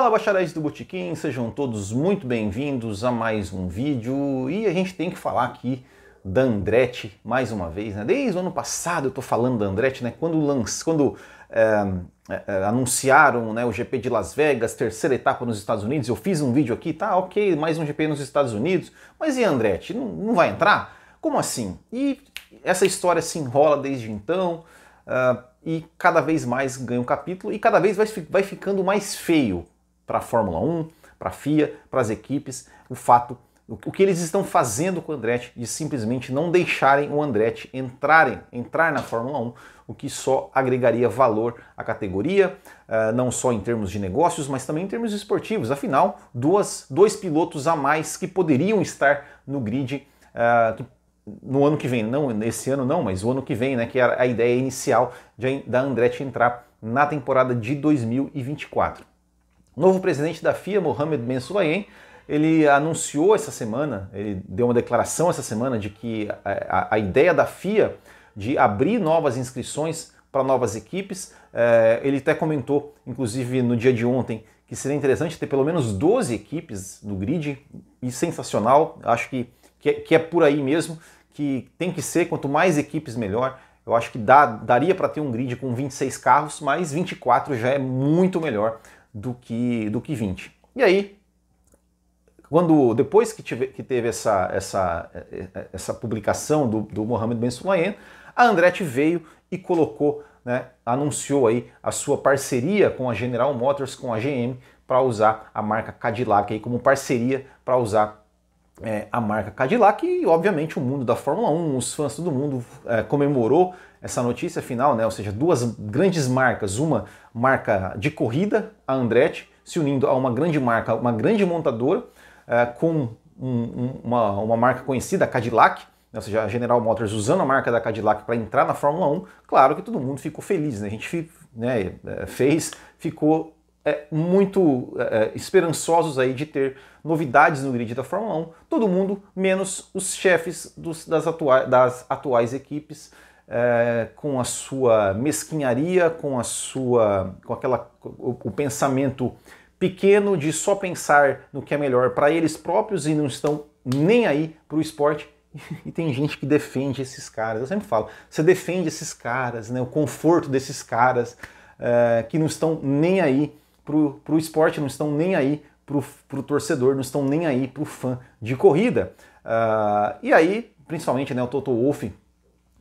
Fala, bacharéis do Botequim, sejam todos muito bem-vindos a mais um vídeo. E a gente tem que falar aqui da Andretti mais uma vez, né? Desde o ano passado eu tô falando da Andretti, né? Quando anunciaram, né, o GP de Las Vegas, terceira etapa nos Estados Unidos, eu fiz um vídeo aqui, tá, ok, mais um GP nos Estados Unidos, mas e a Andretti? Não vai entrar? Como assim? E essa história se enrola desde então, e cada vez mais ganha um capítulo, e cada vez vai ficando mais feio para a Fórmula 1, para a FIA, para as equipes, o que eles estão fazendo com o Andretti de simplesmente não deixarem o Andretti entrar na Fórmula 1, o que só agregaria valor à categoria, não só em termos de negócios, mas também em termos esportivos. Afinal, dois pilotos a mais que poderiam estar no grid no ano que vem, não esse ano não, mas o ano que vem, né, que era a ideia inicial da Andretti entrar na temporada de 2024. O novo presidente da FIA, Mohammed Ben Sulayem, ele anunciou essa semana, ele deu uma declaração essa semana de que a ideia da FIA de abrir novas inscrições para novas equipes, ele até comentou, inclusive no dia de ontem, que seria interessante ter pelo menos 12 equipes no grid, e sensacional, acho que é por aí mesmo, que tem que ser, quanto mais equipes melhor. Eu acho que daria para ter um grid com 26 carros, mas 24 já é muito melhor do que 20. E aí, depois que teve essa publicação do Mohammed Ben Sulayem, a Andretti veio e colocou, né, anunciou aí a sua parceria com a General Motors, com a GM, para usar a marca Cadillac aí como parceria para usar a marca Cadillac. E obviamente o mundo da Fórmula 1, os fãs, todo mundo comemorou essa notícia final, né? Ou seja, duas grandes marcas, uma marca de corrida, a Andretti, se unindo a uma grande marca, uma grande montadora, com uma marca conhecida, a Cadillac, né? Ou seja, a General Motors usando a marca da Cadillac para entrar na Fórmula 1. Claro que todo mundo ficou feliz, né? A gente ficou muito esperançosos aí de ter novidades no grid da Fórmula 1, todo mundo, menos os chefes das atuais equipes, com a sua mesquinharia, com o pensamento pequeno de só pensar no que é melhor para eles próprios e não estão nem aí para o esporte. E tem gente que defende esses caras, eu sempre falo, você defende esses caras, né, o conforto desses caras, que não estão nem aí para o esporte, não estão nem aí para o torcedor, não estão nem aí para o fã de corrida. E aí, principalmente, né, o Toto Wolff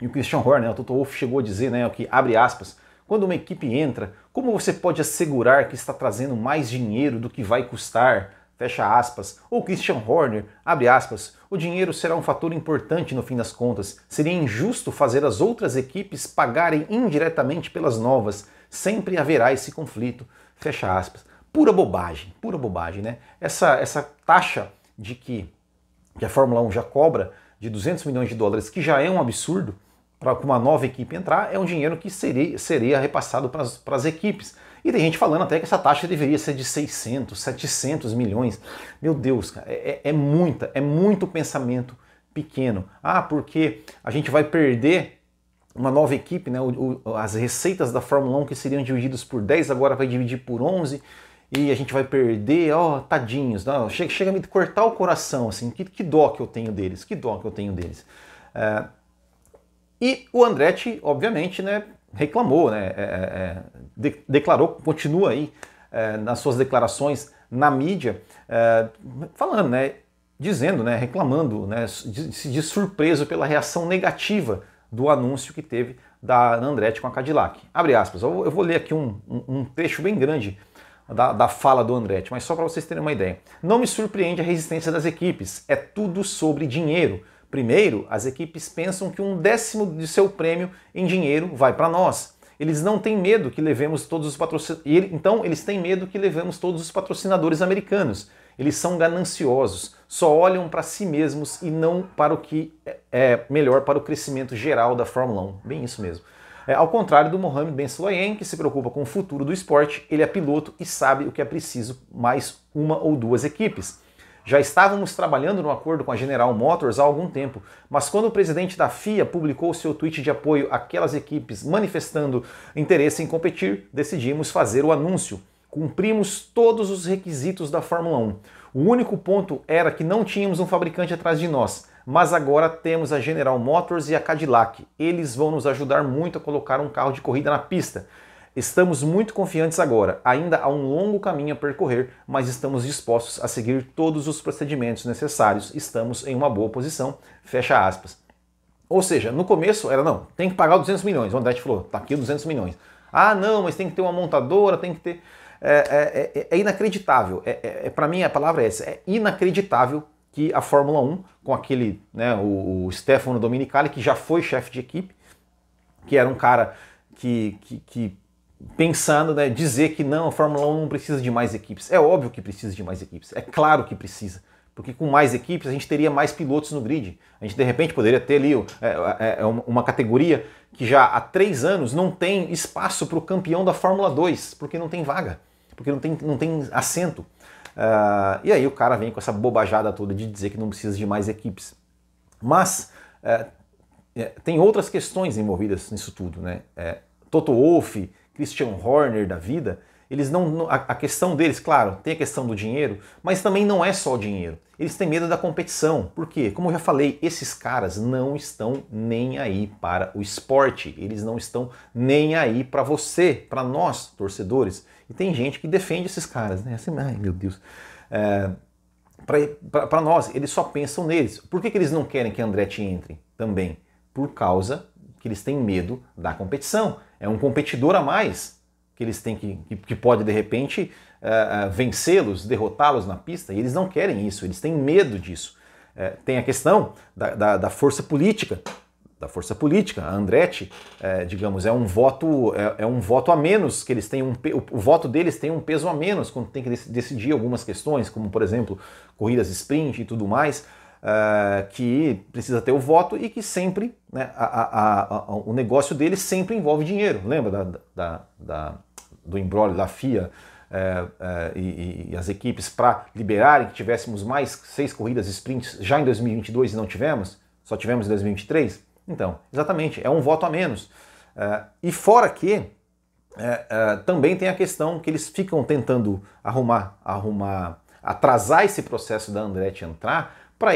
e o Christian Horner, né, o Toto Wolff chegou a dizer, né, que, abre aspas, quando uma equipe entra, como você pode assegurar que está trazendo mais dinheiro do que vai custar? Fecha aspas. Ou Christian Horner, abre aspas, o dinheiro será um fator importante no fim das contas. Seria injusto fazer as outras equipes pagarem indiretamente pelas novas. Sempre haverá esse conflito. Fecha aspas. Pura bobagem, né? Essa taxa de que a Fórmula 1 já cobra de 200 milhões de dólares, que já é um absurdo para uma nova equipe entrar, é um dinheiro que seria repassado para as equipes. E tem gente falando até que essa taxa deveria ser de 600, 700 milhões. Meu Deus, cara, é muito pensamento pequeno. Porque a gente vai perder uma nova equipe, né? As receitas da Fórmula 1 que seriam divididas por 10, agora vai dividir por 11, e a gente vai perder, tadinhos, não, chega a me cortar o coração, assim, que dó que eu tenho deles, E o Andretti, obviamente, né, reclamou, né, declarou, continua aí nas suas declarações na mídia, falando, né, dizendo, né, reclamando, né, de surpreso pela reação negativa do anúncio que teve da Andretti com a Cadillac. Abre aspas, eu vou ler aqui um trecho bem grande da fala do Andretti, mas só para vocês terem uma ideia. Não me surpreende a resistência das equipes, é tudo sobre dinheiro. Primeiro, as equipes pensam que 1/10 de seu prêmio em dinheiro vai para nós. Eles não têm medo que levemos todos os patrocinadores. Então, eles têm medo que levemos todos os patrocinadores americanos. Eles são gananciosos, só olham para si mesmos e não para o que é melhor para o crescimento geral da Fórmula 1. Bem isso mesmo. Ao contrário do Mohammed Ben Sulayem, que se preocupa com o futuro do esporte, ele é piloto e sabe o que é preciso mais uma ou duas equipes. Já estávamos trabalhando no acordo com a General Motors há algum tempo, mas quando o presidente da FIA publicou seu tweet de apoio àquelas equipes manifestando interesse em competir, decidimos fazer o anúncio. Cumprimos todos os requisitos da Fórmula 1. O único ponto era que não tínhamos um fabricante atrás de nós, mas agora temos a General Motors e a Cadillac. Eles vão nos ajudar muito a colocar um carro de corrida na pista. Estamos muito confiantes agora. Ainda há um longo caminho a percorrer, mas estamos dispostos a seguir todos os procedimentos necessários. Estamos em uma boa posição. Fecha aspas. Ou seja, no começo era, não, tem que pagar 200 milhões. O Andretti falou, tá aqui 200 milhões. Ah, não, mas tem que ter uma montadora, tem que ter... É inacreditável. Para mim a palavra é essa. É inacreditável que a Fórmula 1, com aquele, né, o Stefano Domenicali, que já foi chefe de equipe, que era um cara que pensando, né, dizer que não, a Fórmula 1 não precisa de mais equipes. É óbvio que precisa de mais equipes. É claro que precisa. Porque com mais equipes a gente teria mais pilotos no grid. A gente de repente poderia ter ali uma categoria que já há 3 anos não tem espaço para o campeão da Fórmula 2, porque não tem vaga, porque não tem assento. E aí o cara vem com essa bobajada toda de dizer que não precisa de mais equipes. Mas tem outras questões envolvidas nisso tudo, né? Toto Wolff, Christian Horner da vida, eles a questão deles, claro, tem a questão do dinheiro, mas também não é só o dinheiro. Eles têm medo da competição. Por quê? Como eu já falei, esses caras não estão nem aí para o esporte. Eles não estão nem aí para você, para nós, torcedores. E tem gente que defende esses caras, né? Assim, ai, meu Deus. Para nós, eles só pensam neles. Por que eles não querem que a Andretti entre também? Por causa que eles têm medo da competição. É um competidor a mais que eles têm que pode, de repente, vencê-los, derrotá-los na pista, e eles não querem isso, eles têm medo disso. Tem a questão da força política. A Andretti, digamos, é um voto a menos, que eles têm o voto deles tem um peso a menos quando tem que decidir algumas questões, como, por exemplo, corridas sprint e tudo mais, que precisa ter o voto e que sempre, né, o negócio deles sempre envolve dinheiro. Lembra do imbróglio da FIA e as equipes para liberarem que tivéssemos mais 6 corridas sprints já em 2022 e não tivemos? Só tivemos em 2023? Então, exatamente, é um voto a menos. E fora que também tem a questão que eles ficam tentando atrasar esse processo da Andretti entrar para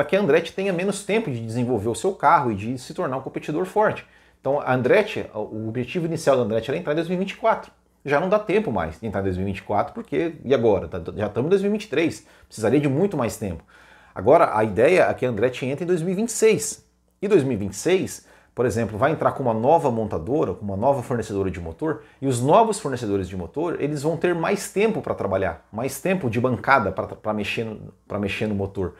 que a Andretti tenha menos tempo de desenvolver o seu carro e de se tornar um competidor forte. Então a Andretti, o objetivo inicial da Andretti era entrar em 2024. Já não dá tempo mais de entrar em 2024, porque, e agora? Já estamos em 2023, precisaria de muito mais tempo. Agora a ideia é que a Andretti entre em 2026. E 2026, por exemplo, vai entrar com uma nova montadora, com uma nova fornecedora de motor, e os novos fornecedores de motor, eles vão ter mais tempo para trabalhar, mais tempo de bancada para mexer no motor,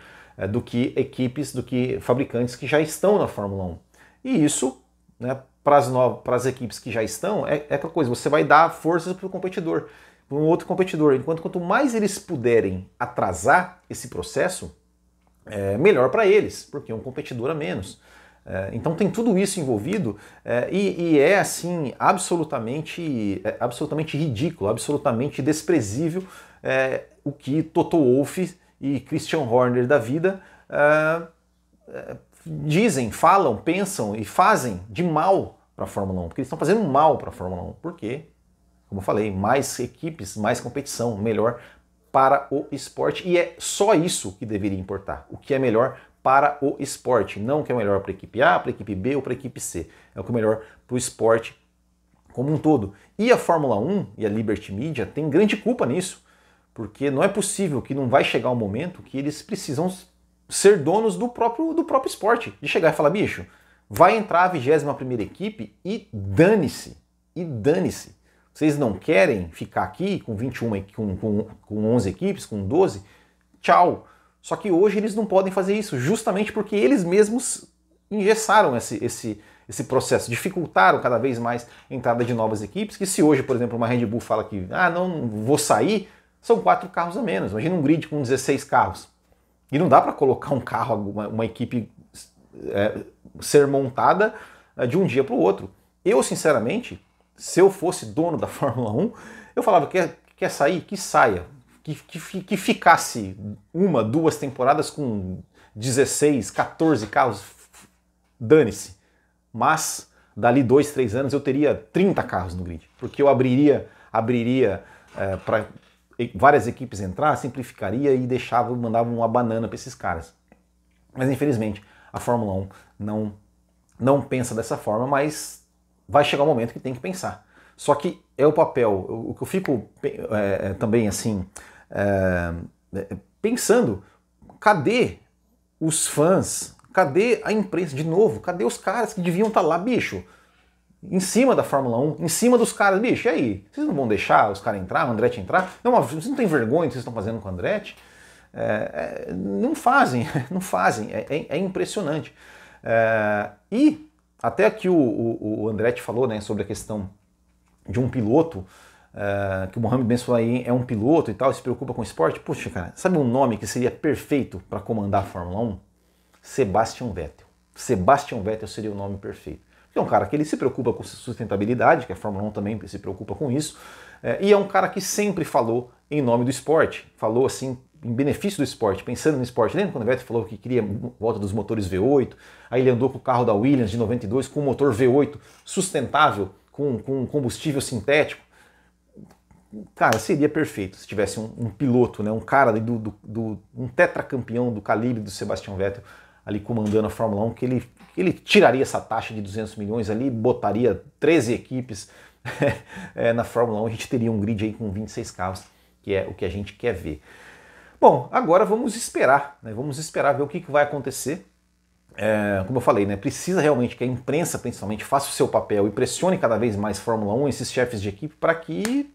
do que equipes, do que fabricantes que já estão na Fórmula 1. E isso, né, para as equipes que já estão, é aquela coisa, você vai dar forças para o competidor, para um outro competidor. Enquanto quanto mais eles puderem atrasar esse processo, melhor para eles, porque é um competidor a menos. Então tem tudo isso envolvido e é assim absolutamente ridículo, absolutamente desprezível o que Toto Wolff e Christian Horner da vida dizem, falam, pensam e fazem de mal para a Fórmula 1, porque eles estão fazendo mal para a Fórmula 1. Por quê? Como eu falei, mais equipes, mais competição, melhor para o esporte, e é só isso que deveria importar, o que é melhor para o esporte, não o que é melhor para a equipe A, para a equipe B ou para a equipe C, é o que é melhor para o esporte como um todo. E a Fórmula 1 e a Liberty Media têm grande culpa nisso, porque não é possível que não vai chegar um momento que eles precisam ser donos do próprio esporte, de chegar e falar, bicho, vai entrar a 21ª equipe e dane-se, Vocês não querem ficar aqui com 21, com 11 equipes, com 12? Tchau. Só que hoje eles não podem fazer isso, justamente porque eles mesmos engessaram esse processo, dificultaram cada vez mais a entrada de novas equipes, que se hoje, por exemplo, uma Red Bull fala que não vou sair, são 4 carros a menos. Imagina um grid com 16 carros. E não dá para colocar um carro, uma equipe ser montada de um dia para o outro. Eu, sinceramente, se eu fosse dono da Fórmula 1, eu falava, quer sair? Que saia. Que ficasse 1, 2 temporadas com 16, 14 carros, dane-se. Mas, dali 2, 3 anos, eu teria 30 carros no grid. Porque eu abriria abriria para várias equipes entrar, simplificaria e mandava uma banana para esses caras. Mas infelizmente a Fórmula 1 não pensa dessa forma, mas vai chegar um momento que tem que pensar. Só que é o papel, o que eu fico também assim pensando, cadê os fãs? Cadê a imprensa? De novo, cadê os caras que deviam estar lá, bicho? Em cima da Fórmula 1, em cima dos caras, bicho, e aí? Vocês não vão deixar os caras entrar, o Andretti entrar? Não, vocês não têm vergonha do que vocês estão fazendo com o Andretti? Não fazem, não fazem, é impressionante. E até que o Andretti falou, né, sobre a questão de um piloto, que o Mohammed Ben Sulayem é um piloto e tal, se preocupa com o esporte. Puxa, cara, sabe um nome que seria perfeito para comandar a Fórmula 1? Sebastian Vettel. Sebastian Vettel seria o nome perfeito. É um cara que ele se preocupa com sustentabilidade, que a Fórmula 1 também se preocupa com isso, e é um cara que sempre falou em nome do esporte, falou assim em benefício do esporte, pensando no esporte. Lembra quando o Vettel falou que queria volta dos motores V8, aí ele andou com o carro da Williams de 92 com um motor V8 sustentável, com combustível sintético. Cara, seria perfeito se tivesse um piloto, né, um cara um tetracampeão do calibre do Sebastian Vettel ali comandando a Fórmula 1, que ele tiraria essa taxa de 200 milhões ali, botaria 13 equipes na Fórmula 1, a gente teria um grid aí com 26 carros, que é o que a gente quer ver. Bom, agora vamos esperar, né? Vamos esperar ver o que vai acontecer. Como eu falei, né, precisa realmente que a imprensa, principalmente, faça o seu papel e pressione cada vez mais Fórmula 1, esses chefes de equipe, para que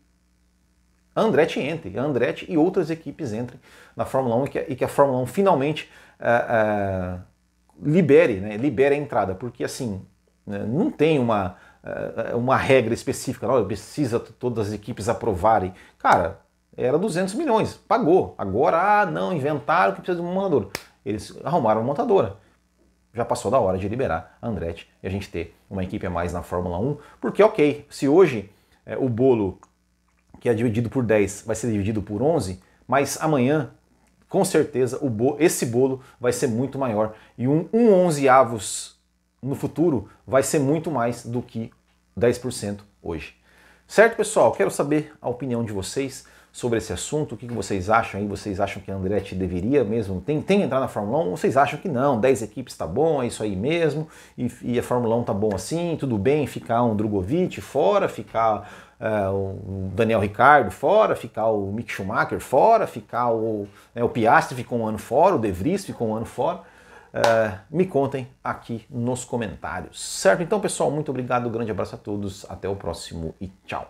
a Andretti entre, a Andretti e outras equipes entrem na Fórmula 1 e que a Fórmula 1 finalmente libere a entrada, porque assim, não tem uma regra específica, não, precisa todas as equipes aprovarem. Cara, era 200 milhões, pagou. Agora, não, inventaram que precisa de uma montadora. Eles arrumaram uma montadora. Já passou da hora de liberar a Andretti e a gente ter uma equipe a mais na Fórmula 1, porque ok, se hoje o bolo que é dividido por 10 vai ser dividido por 11, mas amanhã, com certeza, esse bolo vai ser muito maior. E um 11avos no futuro vai ser muito mais do que 10% hoje. Certo, pessoal? Quero saber a opinião de vocês sobre esse assunto. O que vocês acham aí? Vocês acham que a Andretti deveria mesmo tem que entrar na Fórmula 1? Ou vocês acham que não? 10 equipes tá bom, é isso aí mesmo, e a Fórmula 1 tá bom assim, tudo bem ficar um Drogovic fora, ficar o Daniel Ricciardo fora, ficar o Mick Schumacher fora, ficar o Piastri ficou um ano fora, o De Vries ficou um ano fora. Me contem aqui nos comentários. Certo? Então, pessoal, muito obrigado, grande abraço a todos, até o próximo e tchau!